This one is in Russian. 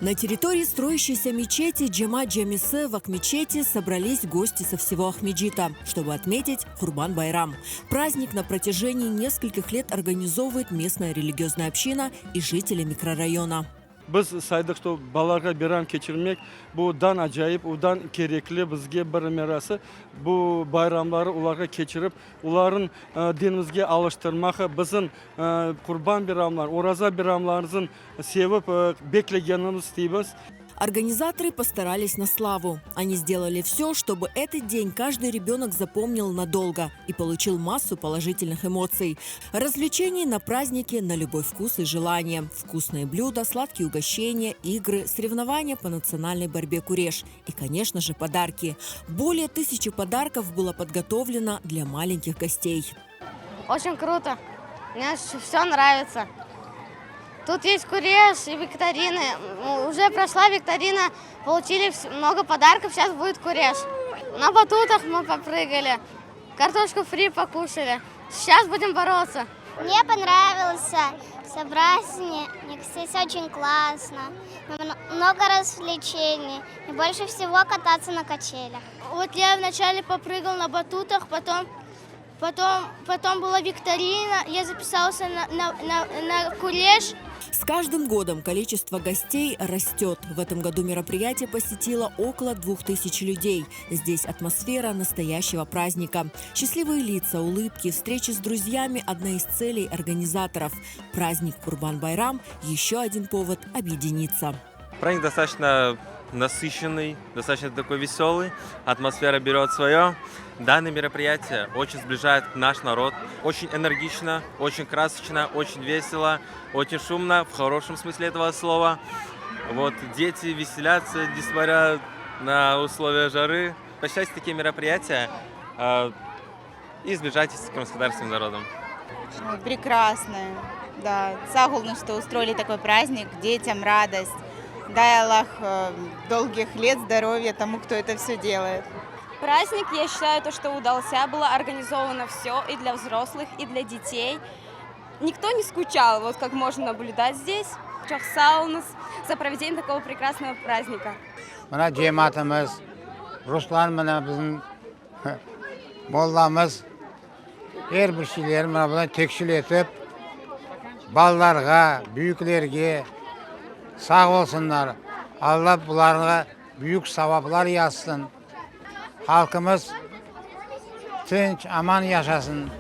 На территории строящейся мечети Джама Джамисе в Акмечети собрались гости со всего Ахмеджита, чтобы отметить Курбан-Байрам. Праздник на протяжении нескольких лет организовывает местная религиозная община и жители микрорайона. Biz saydık что баларға бирам кечирмек, bu дан ажайып, удан кереклі бізге бір мерасы, bu байрамлары уларға кечирip, уларын денімізге алыштырмақы, біздің Курбан бирамлар, Ораза бирамларымызын севіп беклегеніміз дейбіз. Организаторы постарались на славу. Они сделали все, чтобы этот день каждый ребенок запомнил надолго и получил массу положительных эмоций. Развлечений на празднике на любой вкус и желание. Вкусные блюда, сладкие угощения, игры, соревнования по национальной борьбе куреш. И, конечно же, подарки. Более 1000 подарков было подготовлено для маленьких гостей. Очень круто. Мне все нравится. Тут есть куреш и викторины. Уже прошла викторина, получили много подарков, сейчас будет куреш. На батутах мы попрыгали, картошку фри покушали. Сейчас будем бороться. Мне понравился праздник, здесь очень классно, много развлечений и больше всего кататься на качелях. Вот я вначале попрыгал на батутах, потом была викторина, я записался на куреш. С каждым годом количество гостей растет. В этом году мероприятие посетило около 2000 людей. Здесь атмосфера настоящего праздника. Счастливые лица, улыбки, встречи с друзьями – одна из целей организаторов. Праздник Курбан-Байрам – еще один повод объединиться. Праздник достаточно насыщенный, достаточно такой веселый. Атмосфера берет свое. Данное мероприятие очень сближает наш народ. Очень энергично, очень красочно, очень весело, очень шумно, в хорошем смысле этого слова. Вот, дети веселятся, несмотря на условия жары. Посещайте такие мероприятия и сближайтесь с крымско-татарским народом. Прекрасно, да. Сагулно, что устроили такой праздник, детям радость. Дай Аллах долгих лет здоровья тому, кто это все делает. Праздник, я считаю, то, что удался, было организовано все и для взрослых, и для детей. Никто не скучал, вот как можно наблюдать здесь, за проведение такого прекрасного праздника. Мына жематымыз, Руслан мына біздің молламыз, әрбір шилер мына бұдан текшілетіп, балаларға, büyüklerге sağ olsunlar. Allah бұларға büyük savaplar yazsın. Halkımız tinç, aman yaşasın.